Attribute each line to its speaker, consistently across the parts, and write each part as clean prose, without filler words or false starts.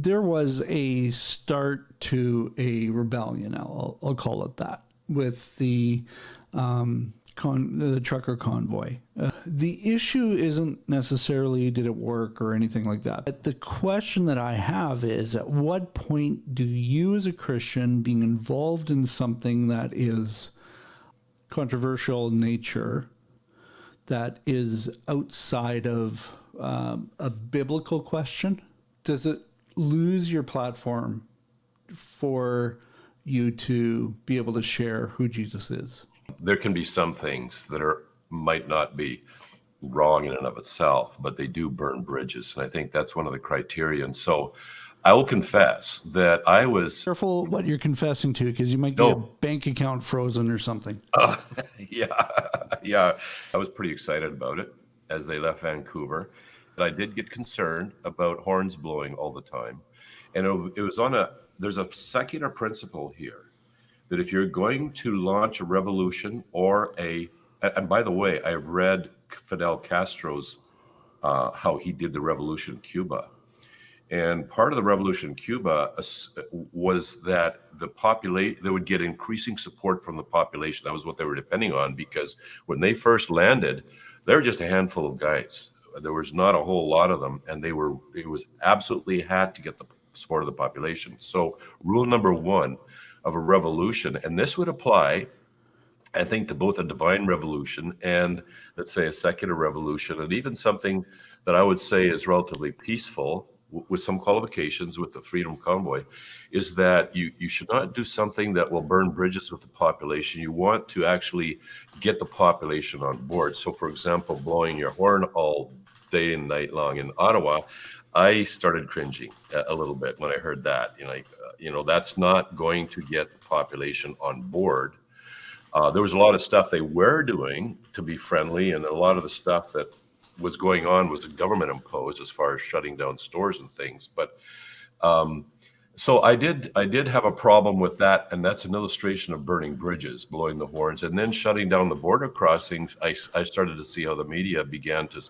Speaker 1: there was a start to a rebellion. I'll call it that, with the the trucker convoy. The issue isn't necessarily did it work or anything like that. But the question that I have is, at what point do you as a Christian, being involved in something that is controversial in nature, that is outside of a biblical question, does it lose your platform for you to be able to share who Jesus is?
Speaker 2: There can be some things that might not be wrong in and of itself, but they do burn bridges. And I think that's one of the criteria. And so I will confess that I was...
Speaker 1: Careful what you're confessing to, because you might get your bank account frozen or something.
Speaker 2: Yeah. I was pretty excited about it as they left Vancouver. But I did get concerned about horns blowing all the time. And it was there's a secular principle here that if you're going to launch a revolution and by the way, I've read Fidel Castro's, how he did the revolution in Cuba. And part of the revolution in Cuba was that they would get increasing support from the population. That was what they were depending on, because when they first landed, they were just a handful of guys. There was not a whole lot of them, and it was absolutely had to get the support of the population. So rule number one of a revolution, and this would apply, I think, to both a divine revolution and, let's say, a secular revolution, and even something that I would say is relatively peaceful, with some qualifications with the Freedom Convoy, is that you should not do something that will burn bridges with the population. You want to actually get the population on board. So, for example, blowing your horn all day and night long in Ottawa, I started cringing a little bit when I heard that. That's not going to get the population on board. There was a lot of stuff they were doing to be friendly, and a lot of the stuff that was going on was the government imposed, as far as shutting down stores and things. But so I did have a problem with that, and that's an illustration of burning bridges, blowing the horns, and then shutting down the border crossings. I started to see how the media began to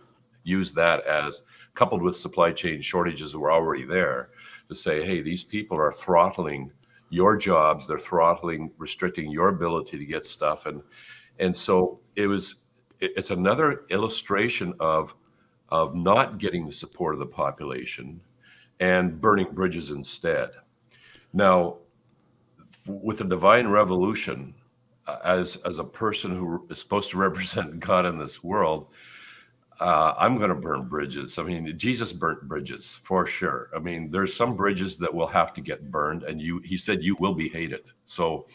Speaker 2: use that, as coupled with supply chain shortages that were already there, to say, hey, these people are throttling your jobs, they're restricting your ability to get stuff. And so it's another illustration of not getting the support of the population and burning bridges instead. Now, with the divine revolution, as a person who is supposed to represent God in this world, I'm going to burn bridges. I mean, Jesus burnt bridges for sure. I mean, there's some bridges that will have to get burned, and he said you will be hated. So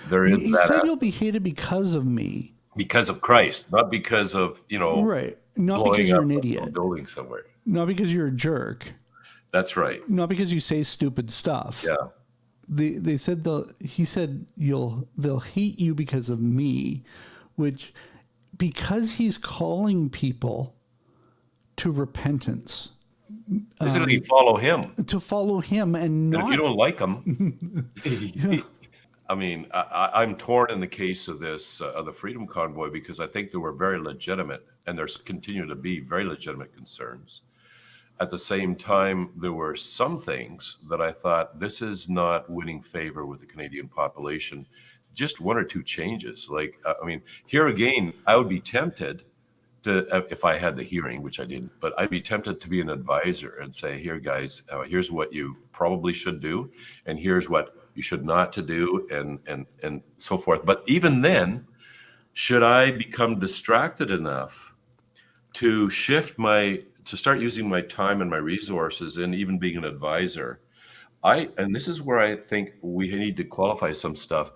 Speaker 2: there is that.
Speaker 1: He said you'll be hated because of me.
Speaker 2: Because of Christ, not because of,
Speaker 1: right. Not because you're an idiot.
Speaker 2: Building somewhere.
Speaker 1: Not because you're a jerk.
Speaker 2: That's right.
Speaker 1: Not because you say stupid stuff.
Speaker 2: Yeah.
Speaker 1: He said they'll hate you because of me, which, because he's calling people to repentance.
Speaker 2: Basically, follow him.
Speaker 1: To follow him, and not...
Speaker 2: And if you don't like him... I mean, I'm torn in the case of this, of the Freedom Convoy, because I think there were very legitimate, and there continue to be very legitimate concerns. At the same time, there were some things that I thought, this is not winning favor with the Canadian population. Just one or two changes. Like, I mean, here again, I would be tempted to, if I had the hearing, which I didn't, but I'd be tempted to be an advisor and say, here, guys, here's what you probably should do, and here's what you should not to do, and so forth. But even then, should I become distracted enough to start using my time and my resources, and even being an advisor? And this is where I think we need to qualify some stuff.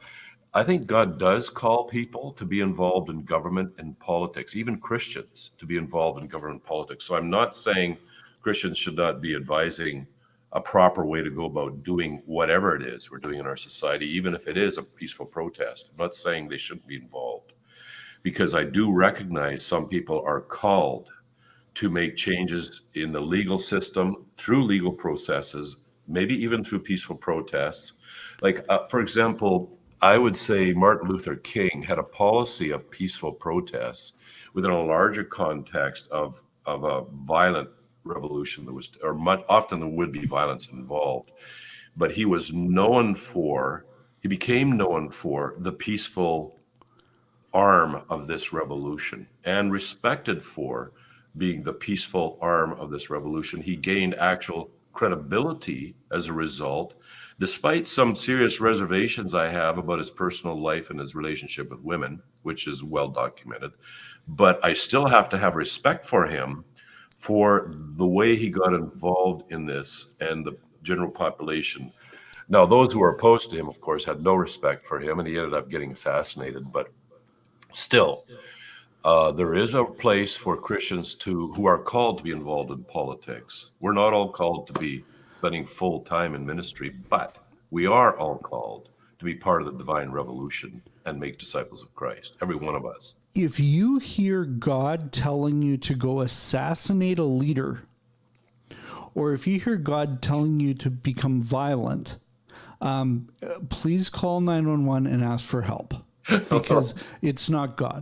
Speaker 2: I think God does call people to be involved in government and politics, even Christians to be involved in government and politics. So I'm not saying Christians should not be advising a proper way to go about doing whatever it is we're doing in our society, even if it is a peaceful protest. I'm not saying they shouldn't be involved, because I do recognize some people are called to make changes in the legal system through legal processes, maybe even through peaceful protests. Like, for example, I would say Martin Luther King had a policy of peaceful protests within a larger context of a violent revolution. There was, or much often there would be violence involved, but he became known for the peaceful arm of this revolution and respected for being the peaceful arm of this revolution. He gained actual credibility as a result, despite some serious reservations I have about his personal life and his relationship with women, which is well documented. But I still have to have respect for him for the way he got involved in this and the general population. Now, those who were opposed to him, of course, had no respect for him, and he ended up getting assassinated. But still, there is a place for Christians who are called to be involved in politics. We're not all called to be spending full time in ministry, but we are all called to be part of the divine revolution and make disciples of Christ, every one of us.
Speaker 1: If you hear God telling you to go assassinate a leader, or if you hear God telling you to become violent, please call 911 and ask for help, because it's not God.